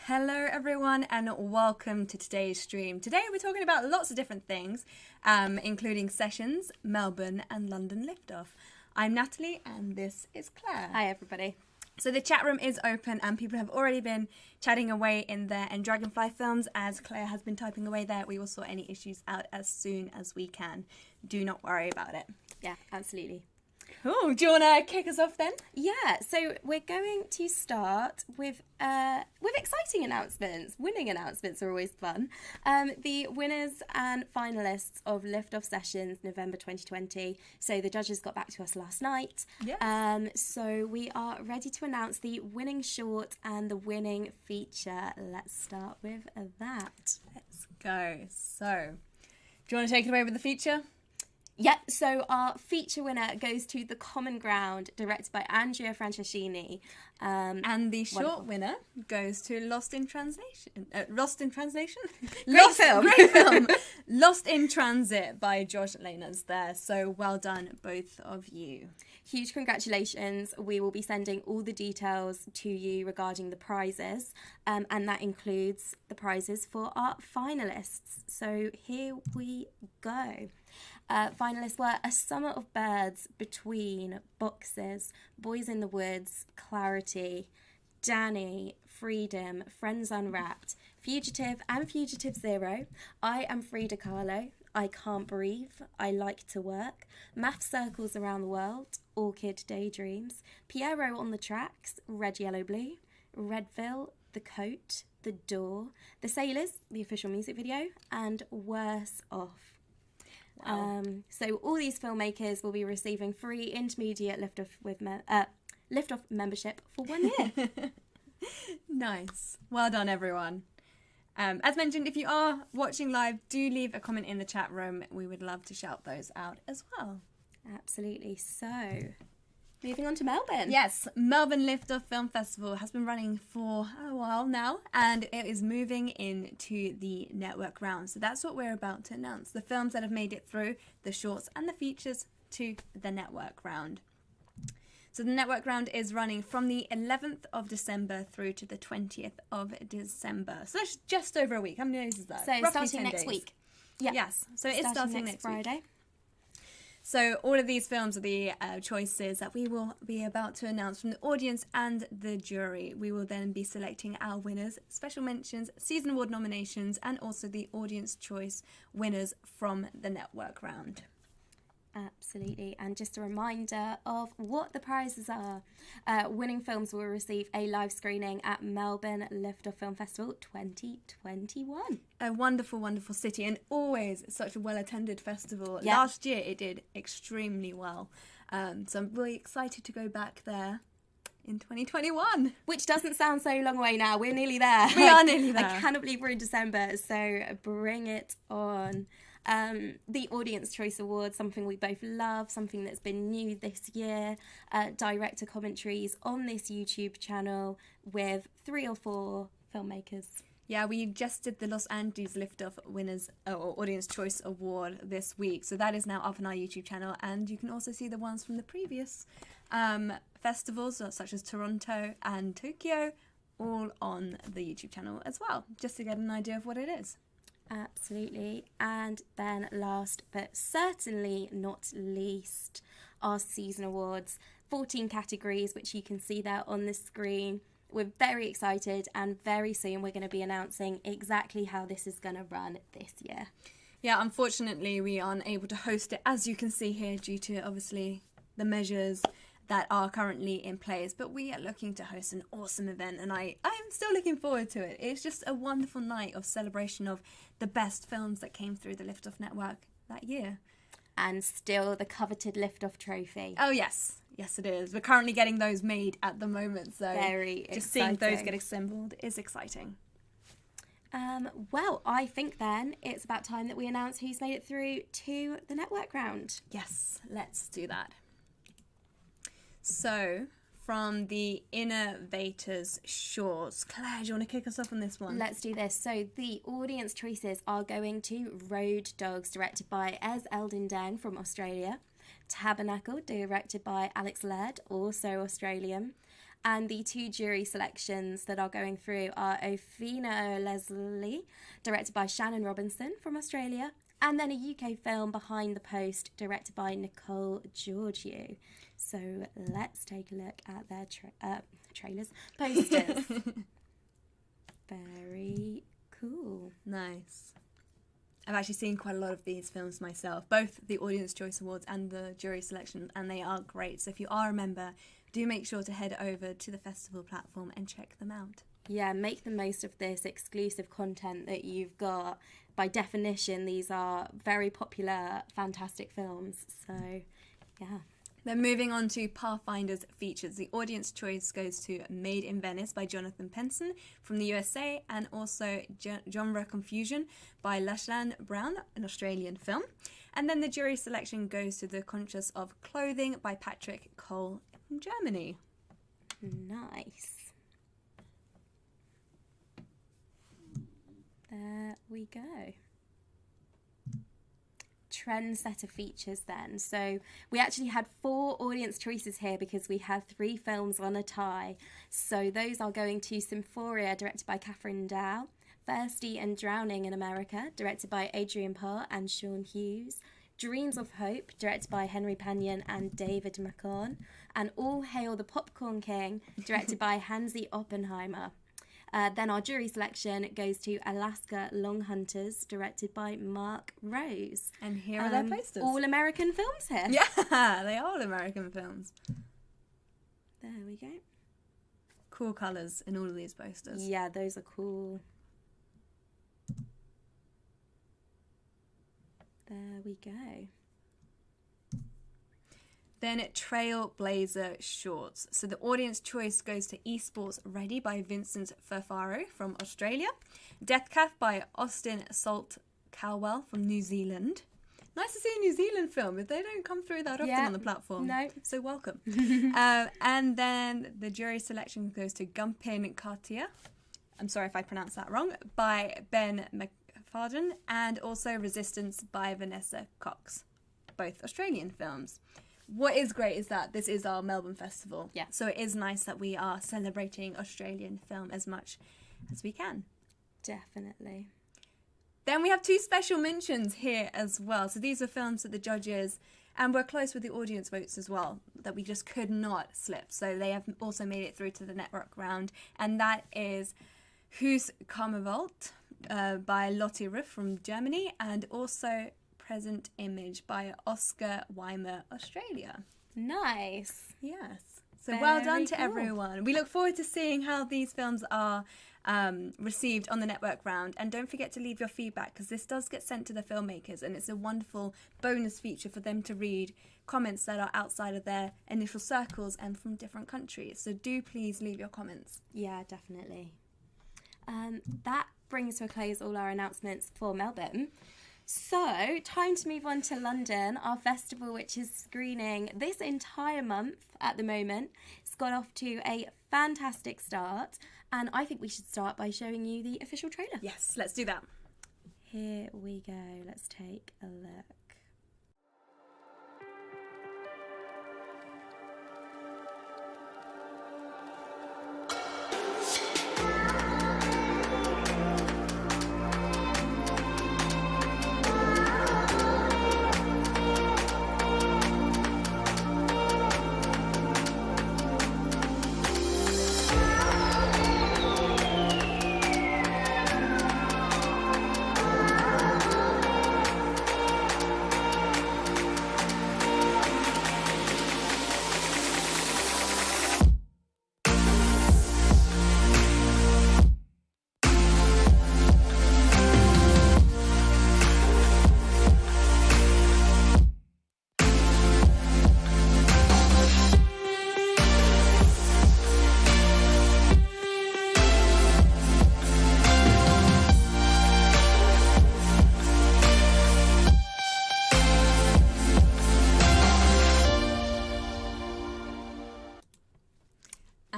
Hello everyone and welcome to today's stream. Today we're talking about lots of different things, including sessions, Melbourne and London Lift-Off. I'm Natalie and this is Claire. Hi everybody. So the chat room is open and people have already been chatting away in there, and Dragonfly Films, as Claire has been typing away there, we will sort any issues out as soon as we can. Do not worry about it. Yeah, absolutely. Cool. Do you want to kick us off then? Yeah, so we're going to start with exciting announcements. Winning announcements are always fun. The winners and finalists of Lift-Off Sessions November 2020. So the judges got back to us last night. Yes. So we are ready to announce the winning short and the winning feature. Let's start with that. Let's go. So, do you want to take it away with the feature? Yep, so our feature winner goes to The Common Ground, directed by Andrea Franceschini. And the short winner goes to Lost in Translation. Great film. Great film. Lost in Transit by Josh Lanas there. So well done, both of you. Huge congratulations. We will be sending all the details to you regarding the prizes, and that includes the prizes for our finalists. So here we go. Finalists were A Summer of Birds, Between, Boxes, Boys in the Woods, Clarity, Danny, Freedom, Friends Unwrapped, Fugitive and Fugitive Zero, I Am Frida Kahlo, I Can't Breathe, I Like to Work, Math Circles Around the World, Orchid Daydreams, Pierrot on the Tracks, Red, Yellow, Blue, Redville, The Coat, The Door, The Sailors, the official music video, and Worse Off. Wow. So all these filmmakers will be receiving free intermediate Lift-Off membership for 1 year. Nice. Well done, everyone. As mentioned, if you are watching live, do leave a comment in the chat room. We would love to shout those out as well. Absolutely. So, moving on to Melbourne. Yes, Melbourne Lift-Off Film Festival has been running for a while now, and it is moving into the network round. So that's what we're about to announce. The films that have made it through, the shorts and the features, to the network round. So the network round is running from the 11th of December through to the 20th of December. So that's just over a week. How many days is that? So Roughly starting 10 next days. week. Yeah. Yes, so it's starting next Friday. week. So all of these films are the choices that we will be about to announce from the audience and the jury. We will then be selecting our winners, special mentions, season award nominations, and also the audience choice winners from the network round. Absolutely. And just a reminder of what the prizes are. Winning films will receive a live screening at Melbourne Lift-Off Film Festival 2021. A wonderful, wonderful city, and always such a well-attended festival. Yep. Last year it did extremely well. So I'm really excited to go back there in 2021. Which doesn't sound so long away now. We're nearly there. We are nearly there. I cannot believe we're in December, so bring it on. The Audience Choice Award, something we both love, something that's been new this year. Director commentaries on this YouTube channel with 3 or 4 filmmakers. Yeah, we just did the Los Angeles Lift-Off Winners or Audience Choice Award this week. So that is now up on our YouTube channel. And you can also see the ones from the previous festivals, such as Toronto and Tokyo, all on the YouTube channel as well, just to get an idea of what it is. Absolutely. And then last but certainly not least, our season awards. 14 categories, which you can see there on the screen. We're very excited, and very soon we're going to be announcing exactly how this is going to run this year. Yeah, unfortunately we aren't able to host it, as you can see here, due to obviously the measures that are currently in place, but we are looking to host an awesome event, and I'm still looking forward to it. It's just a wonderful night of celebration of the best films that came through the Lift-Off network that year. And still the coveted Lift-Off trophy. Oh yes, yes it is. We're currently getting those made at the moment, so very just exciting. seeing those get assembled is exciting. Well, I think then it's about time that we announce who's made it through to the network round. Yes, let's do that. So, from the Innovators Shorts, Claire, do you want to kick us off on this one? Let's do this. So the audience choices are going to Road Dogs, directed by Ez Eldindang from Australia, Tabernacle, directed by Alex Laird, also Australian, And the 2 jury selections that are going through are Ofina Leslie, directed by Shannon Robinson from Australia, and then a UK film, Behind the Post, directed by Nicole Georgiou. So let's take a look at their trailers, posters. Very cool. Nice. I've actually seen quite a lot of these films myself, both the Audience Choice Awards and the jury selection, and they are great. So if you are a member, do make sure to head over to the festival platform and check them out. Yeah, make the most of this exclusive content that you've got. By definition, these are very popular, fantastic films. So, yeah. Then moving on to Pathfinder's features. The audience choice goes to Made in Venice by Jonathan Penson from the USA, and also Genre Confusion by Lachlan Brown, an Australian film. And then the jury selection goes to The Conscious of Clothing by Patrick Cole from Germany. Nice. There we go. Trendsetter features then. So we actually had 4 audience choices here because we had 3 films on a tie. So those are going to Symphoria, directed by Catherine Dow, Thirsty and Drowning in America, directed by Adrian Parr and Sean Hughes, Dreams of Hope, directed by Henry Panyan and David McCon, and All Hail the Popcorn King, directed by Hansi Oppenheimer. Then our jury selection goes to Alaska Long Hunters, directed by Mark Rose. And here are their posters. All American films here. Yeah, they are all American films. There we go. Cool colours in all of these posters. Yeah, those are cool. There we go. Then Trailblazer Shorts. So the audience choice goes to Esports Ready by Vincent Furfaro from Australia. Death Calf by Austin Salt Calwell from New Zealand. Nice to see a New Zealand film. They don't come through that often on the platform. No. So welcome. And then the jury selection goes to Gumpin Cartier. I'm sorry if I pronounced that wrong. By Ben McFadden. And also Resistance by Vanessa Cox. Both Australian films. What is great is that this is our Melbourne Festival. Yeah. So it is nice that we are celebrating Australian film as much as we can. Definitely. Then we have 2 special mentions here as well. So these are films that the judges, and we're close with the audience votes as well, that we just could not slip. So they have also made it through to the network round. And that is Who's Karmevalt by Lotte Ruff from Germany, and also Present Image by Oscar Weimer, Australia. Nice. Yes. So well done to cool. everyone. We look forward to seeing how these films are received on the network round. And don't forget to leave your feedback, because this does get sent to the filmmakers, and it's a wonderful bonus feature for them to read comments that are outside of their initial circles and from different countries. So do please leave your comments. Yeah, definitely. That brings to a close all our announcements for Melbourne. So, time to move on to London, our festival, which is screening this entire month at the moment. It's got off to a fantastic start, and I think we should start by showing you the official trailer. Yes, let's do that. Here we go. Let's take a look.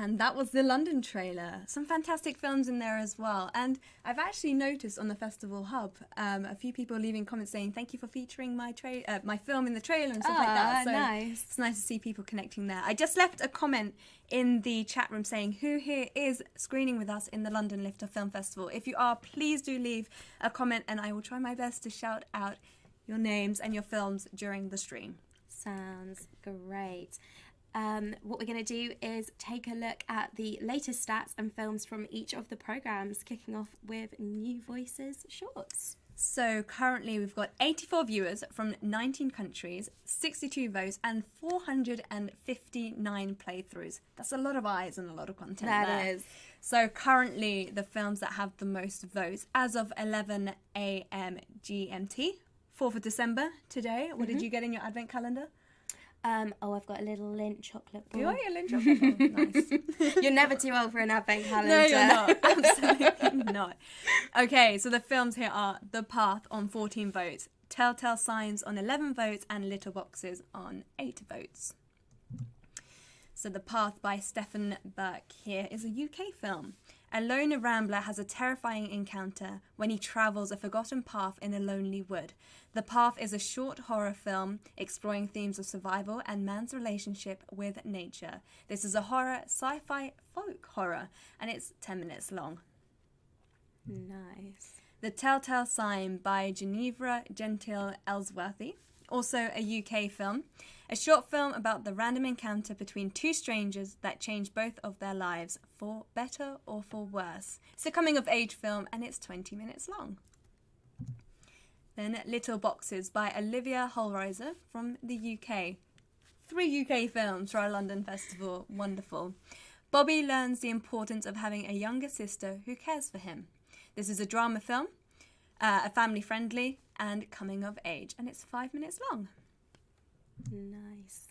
And that was the London trailer. Some fantastic films in there as well. And I've actually noticed on the Festival Hub a few people leaving comments saying, thank you for featuring my film in the trailer and stuff like that. So nice. It's nice to see people connecting there. I just left a comment in the chat room saying who here is screening with us in the London Lift-Off Film Festival. If you are, please do leave a comment and I will try my best to shout out your names and your films during the stream. Sounds great. What we're going to do is take a look at the latest stats and films from each of the programmes, kicking off with New Voices Shorts. So currently we've got 84 viewers from 19 countries, 62 votes and 459 playthroughs. That's a lot of eyes and a lot of content there. That is. So currently the films that have the most votes as of 11 a.m. GMT, 4th of December today. What did you get in your advent calendar? I've got a little Lindt chocolate ball. You are your Lindt chocolate ball. Nice. You're never too old for an advent calendar. No, you're not. Absolutely not. Okay, so the films here are The Path on 14 votes, Telltale Signs on 11 votes, and Little Boxes on 8 votes. So The Path by Stephen Burke here is a UK film. A lone rambler has a terrifying encounter when he travels a forgotten path in a lonely wood. The Path is a short horror film exploring themes of survival and man's relationship with nature. This is a horror, sci-fi, folk horror, and it's 10 minutes long. Nice. The Telltale Sign by Ginevra Gentile Ellsworthy, also a UK film. A short film about the random encounter between two strangers that change both of their lives, for better or for worse. It's a coming-of-age film and it's 20 minutes long. Then Little Boxes by Olivia Holreiser from the UK. 3 UK films for our London Festival. Wonderful. Bobby learns the importance of having a younger sister who cares for him. This is a drama film, a family-friendly and coming-of-age, and it's 5 minutes long. Nice.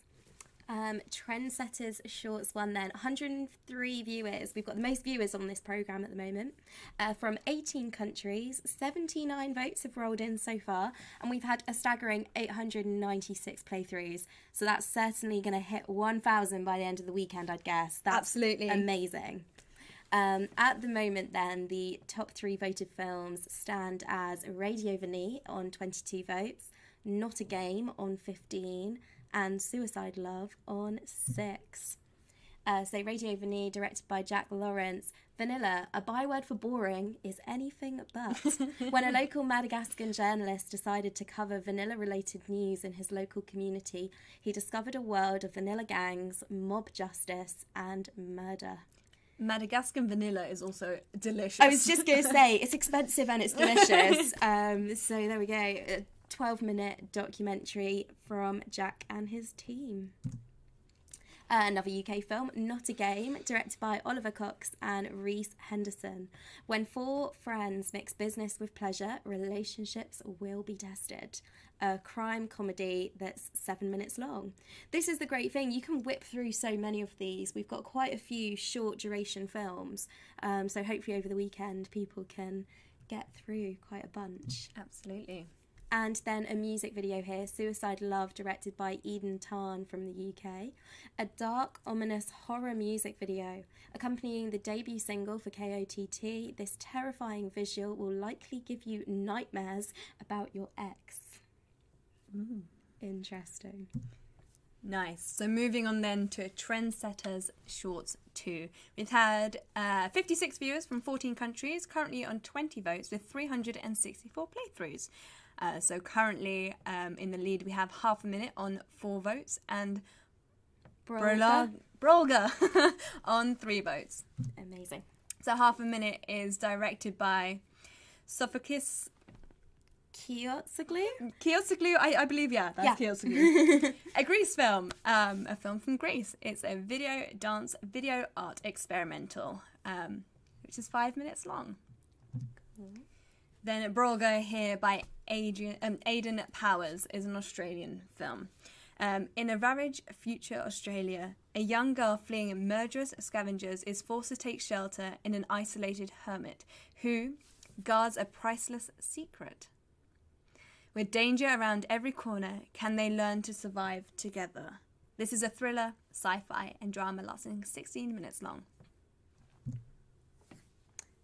Trendsetters Shorts one then. 103 viewers. We've got the most viewers on this programme at the moment. From 18 countries, 79 votes have rolled in so far, and we've had a staggering 896 playthroughs. So that's certainly going to hit 1,000 by the end of the weekend, I'd guess. That's absolutely amazing. At the moment then, the top 3 voted films stand as Radio Veni on 22 votes, Not a Game on 15, and Suicide Love on 6. So Radio Veni, directed by Jack Lawrence. Vanilla, a byword for boring, is anything but. When a local Madagascan journalist decided to cover vanilla-related news in his local community, he discovered a world of vanilla gangs, mob justice, and murder. Madagascan vanilla is also delicious. I was just going to say, it's expensive and it's delicious. So there we go. A 12-minute documentary from Jack and his team. Another UK film, Not a Game, directed by Oliver Cox and Reese Henderson. When 4 friends mix business with pleasure, relationships will be tested. A crime comedy that's 7 minutes long. This is the great thing. You can whip through so many of these. We've got quite a few short duration films. So hopefully over the weekend people can get through quite a bunch. Absolutely. And then a music video here, Suicide Love, directed by Eden Tarn from the UK. A dark, ominous horror music video. Accompanying the debut single for KOTT, this terrifying visual will likely give you nightmares about your ex. Interesting. Nice. So moving on then to Trendsetters Shorts 2. We've had 56 viewers from 14 countries, currently on 20 votes with 364 playthroughs. So currently in the lead we have Half a Minute on 4 votes and Brolga on 3 votes. Amazing. So Half a Minute is directed by Sofoklis Kiotsoglu, I believe, that's Kiotsoglu. A Greece film, a film from Greece. It's a video art experimental, which is 5 minutes long. Cool. Then Brolga here by Aidan Powers is an Australian film. In a ravaged future Australia, a young girl fleeing murderous scavengers is forced to take shelter in an isolated hermit who guards a priceless secret. With danger around every corner, can they learn to survive together? This is a thriller, sci-fi, and drama lasting 16 minutes long.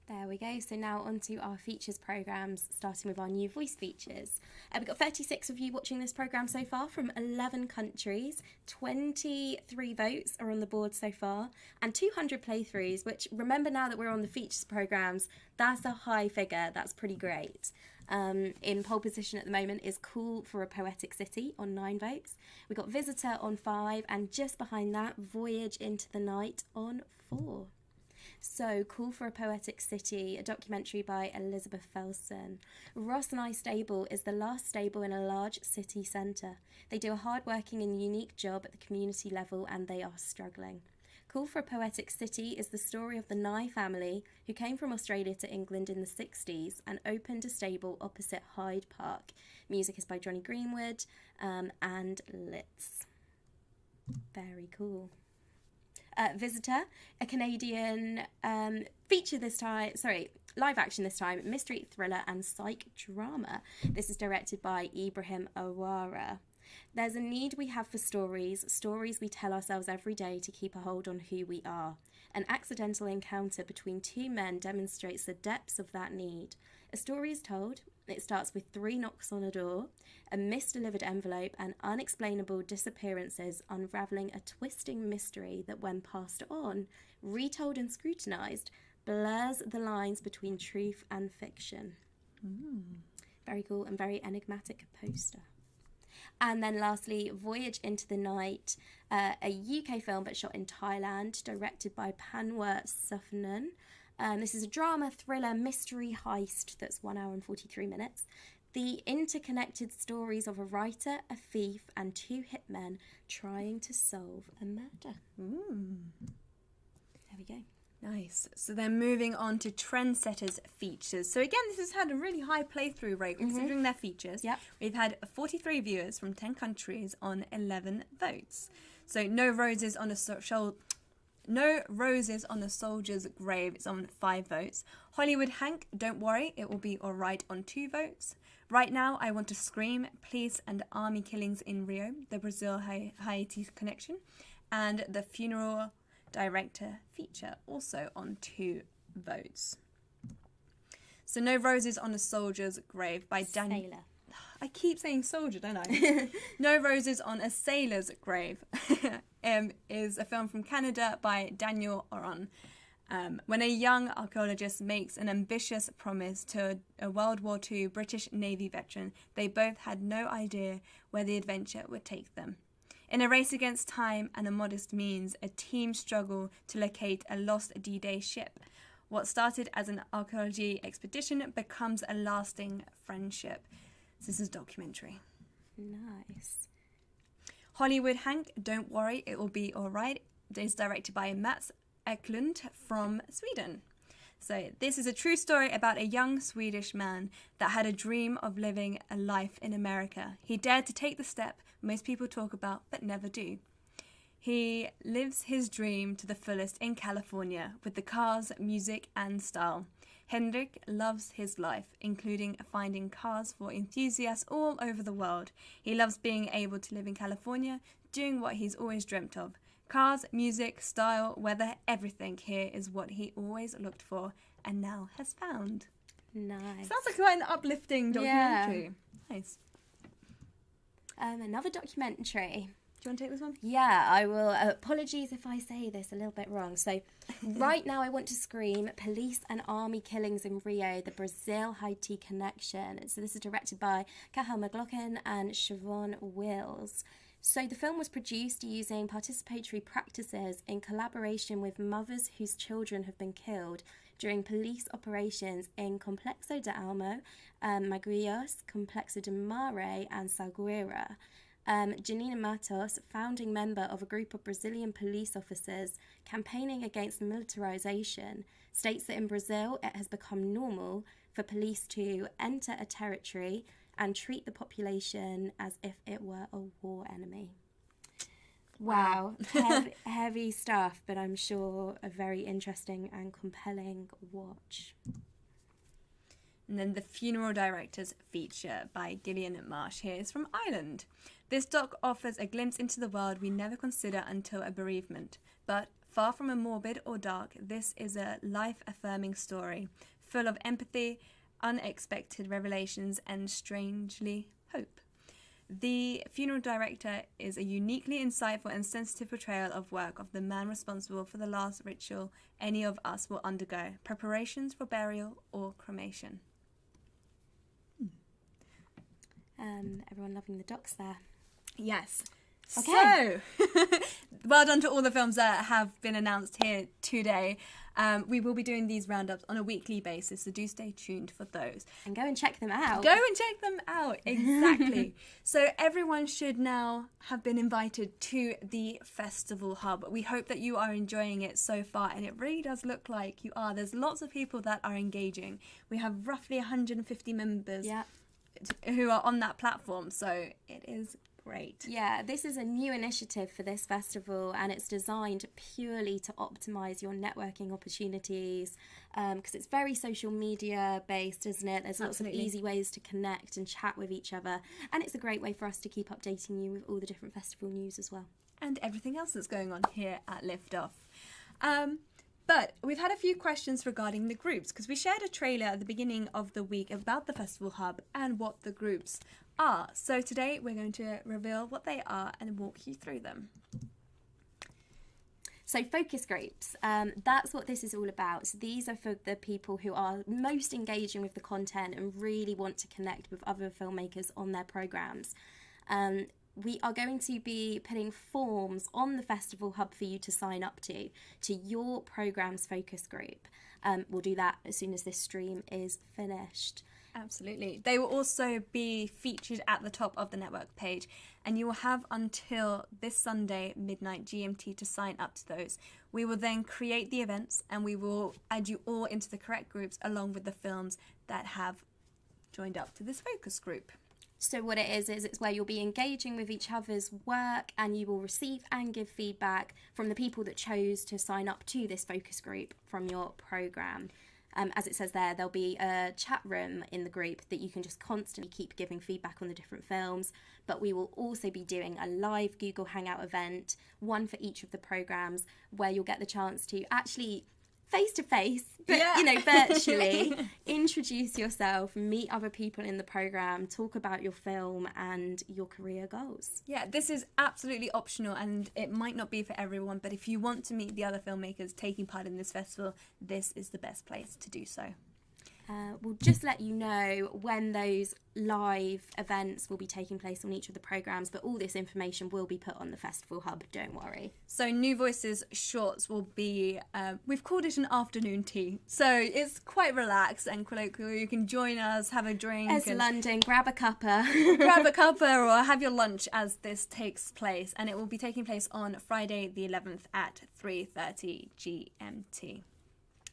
There we go. So now on to our features programmes, starting with our new voice features. We've got 36 of you watching this programme so far from 11 countries. 23 votes are on the board so far, and 200 playthroughs, which, remember now that we're on the features programmes, that's a high figure. That's pretty great. In pole position at the moment is Cool for a Poetic City on 9 votes. We've got Visitor on 5, and just behind that, Voyage into the Night on 4. So, Cool for a Poetic City, a documentary by Elizabeth Felsen. Ross and I Stable is the last stable in a large city centre. They do a hard-working and unique job at the community level, and they are struggling. Cool for a Poetic City is the story of the Nye family who came from Australia to England in the 60s and opened a stable opposite Hyde Park. Music is by Johnny Greenwood and Litz. Very cool. Visitor, a Canadian feature this time, live action this time, mystery, thriller and psych drama. This is directed by Ibrahim Awara. There's a need we have for stories we tell ourselves every day to keep a hold on who we are. An accidental encounter between two men demonstrates the depths of that need. A story is told. It starts with 3 knocks on a door, a misdelivered envelope, and unexplainable disappearances, unravelling a twisting mystery that, when passed on, retold and scrutinised, blurs the lines between truth and fiction. Very cool and very enigmatic poster. And then lastly, Voyage into the Night, a UK film but shot in Thailand, directed by Panwa Suffernan. This is a drama, thriller, mystery heist that's 1 hour and 43 minutes. The interconnected stories of a writer, a thief, and 2 hitmen trying to solve a murder. There we go. Nice. So then moving on to TRENDSETTER's features. So again, this has had a really high playthrough rate considering their features. Yep. We've had 43 viewers from 10 countries on 11 votes. So No Roses on a Soldier's Grave is on 5 votes. Hollywood Hank, Don't Worry, It Will Be Alright on 2 votes. Right Now, I Want to Scream, Police and Army Killings in Rio, the Brazil-Haiti Connection, and The Funeral Director feature also on 2 votes. So No Roses on a Soldier's Grave by Daniel. Sailor. I keep saying soldier, don't I? No Roses on a Sailor's Grave is a film from Canada by Daniel Oron. When a young archaeologist makes an ambitious promise to a World War II British Navy veteran, they both had no idea where the adventure would take them. In a race against time and a modest means, a team struggle to locate a lost D-Day ship. What started as an archaeology expedition becomes a lasting friendship. This is a documentary. Nice. Hollywood Hank, Don't Worry, It Will Be Alright is directed by Mats Eklund from Sweden. So this is a true story about a young Swedish man that had a dream of living a life in America. He dared to take the step most people talk about but never do. He lives his dream to the fullest in California with the cars, music and style. Hendrik loves his life, including finding cars for enthusiasts all over the world. He loves being able to live in California, doing what he's always dreamt of. Cars, music, style, weather, everything here is what he always looked for and now has found. Nice. Sounds like quite an uplifting documentary. Yeah. Nice. Another documentary. Do you want to take this one? Yeah, I will. Apologies if I say this a little bit wrong. So, Right Now I Want to Scream, Police and Army Killings in Rio, the Brazil-Haiti Connection. So this is directed by Cahill McLaughlin and Siobhan Wills. So the film was produced using participatory practices in collaboration with mothers whose children have been killed during police operations in Complexo de Almo, Magrios, Complexo de Mare and Salgueira. Janina Matos, founding member of a group of Brazilian police officers campaigning against militarization, states that in Brazil it has become normal for police to enter a territory and treat the population as if it were a war enemy. Wow, heavy stuff, but I'm sure a very interesting and compelling watch. And then The Funeral Director's Feature by Gillian Marsh here is from Ireland. This doc offers a glimpse into the world we never consider until a bereavement. But far from a morbid or dark, this is a life-affirming story, full of empathy, unexpected revelations, and strangely, hope. The Funeral Director is a uniquely insightful and sensitive portrayal of work of the man responsible for the last ritual any of us will undergo, preparations for burial or cremation. Everyone loving the docs there. Yes. Okay. So, well done to all the films that have been announced here today. We will be doing these roundups on a weekly basis, so do stay tuned for those. And go and check them out. Go and check them out, exactly. So everyone should now have been invited to the Festival Hub. We hope that you are enjoying it so far, and it really does look like you are. There's lots of people that are engaging. We have roughly 150 members who are on that platform, so it is great. Yeah, this is a new initiative for this festival, and it's designed purely to optimise your networking opportunities, because it's very social media based, isn't it? There's lots of easy ways to connect and chat with each other, and it's a great way for us to keep updating you with all the different festival news as well. And everything else that's going on here at Lift-Off. But we've had a few questions regarding the groups, because we shared a trailer at the beginning of the week about the Festival Hub and what the groups are. So today we're going to reveal what they are and walk you through them. So focus groups, that's what this is all about. So these are for the people who are most engaging with the content and really want to connect with other filmmakers on their programmes. We are going to be putting forms on the Festival Hub for you to sign up to your programme's focus group. We'll do that as soon as this stream is finished. Absolutely. They will also be featured at the top of the network page, and you will have until this Sunday, midnight GMT, to sign up to those. We will then create the events, and we will add you all into the correct groups along with the films that have joined up to this focus group. So what it is it's where you'll be engaging with each other's work, and you will receive and give feedback from the people that chose to sign up to this focus group from your programme. As it says there, there'll be a chat room in the group that you can just constantly keep giving feedback on the different films. But we will also be doing a live Google Hangout event, one for each of the programmes, where you'll get the chance to actually face-to-face, but virtually introduce yourself, meet other people in the programme, talk about your film and your career goals. Yeah, this is absolutely optional, and it might not be for everyone, but if you want to meet the other filmmakers taking part in this festival, this is the best place to do so. We'll just let you know when those live events will be taking place on each of the programmes, but all this information will be put on the Festival Hub, don't worry. So New Voices shorts will be, we've called it an afternoon tea, so it's quite relaxed and colloquial. You can join us, have a drink. As London, grab a cuppa. Grab a cuppa or have your lunch as this takes place, and it will be taking place on Friday the 11th at 3:30 GMT.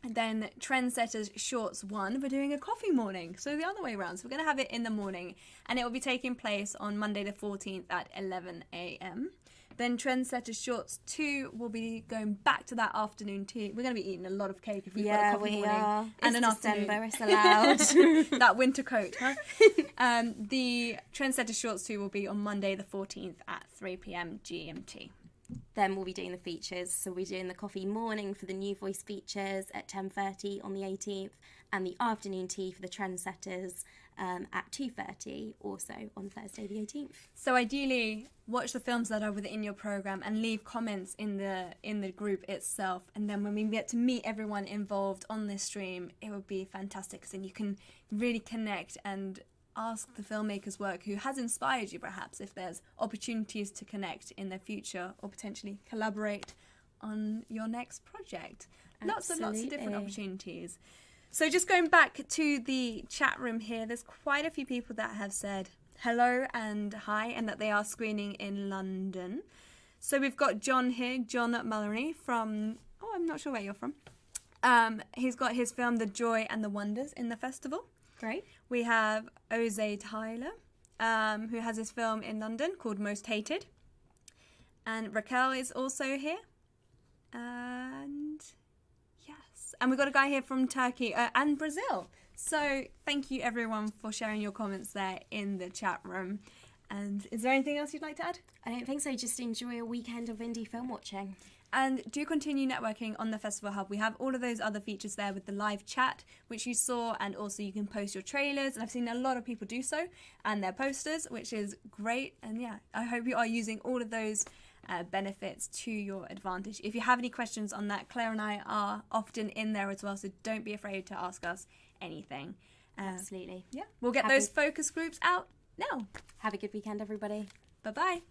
And then Trendsetters Shorts 1, we're doing a coffee morning, so the other way around. So we're going to have it in the morning, and it will be taking place on Monday the 14th at 11 a.m. Then Trendsetters Shorts 2 will be going back to that afternoon tea. We're going to be eating a lot of cake if we've got a coffee morning. Are. And it's an December, afternoon. It's allowed. That winter coat, huh? The Trendsetters Shorts 2 will be on Monday the 14th at 3 p.m. GMT. Then we'll be doing the features. So we're doing the coffee morning for the New Voice features at 10:30 on the 18th, and the afternoon tea for the Trendsetters at 2:30, also on Thursday the 18th. So ideally, watch the films that are within your programme and leave comments in the group itself. And then when we get to meet everyone involved on this stream, it would be fantastic, because then you can really connect and ask the filmmaker's work who has inspired you, perhaps, if there's opportunities to connect in the future or potentially collaborate on your next project. Lots of different opportunities. So just going back to the chat room here, there's quite a few people that have said hello and hi, and that they are screening in London. So we've got John here, John Mulroney from, I'm not sure where you're from. He's got his film The Joy and the Wonders in the festival. Great. We have Ose Tyler, who has his film in London called Most Hated. And Raquel is also here. And yes. And we've got a guy here from Turkey and Brazil. So thank you everyone for sharing your comments there in the chat room. And is there anything else you'd like to add? I don't think so. Just enjoy a weekend of indie film watching. And do continue networking on the Festival Hub. We have all of those other features there with the live chat, which you saw, and also you can post your trailers. And I've seen a lot of people do so, and their posters, which is great. And yeah, I hope you are using all of those benefits to your advantage. If you have any questions on that, Claire and I are often in there as well, so don't be afraid to ask us anything. Absolutely. Yeah, we'll get those focus groups out now. Have a good weekend, everybody. Bye-bye.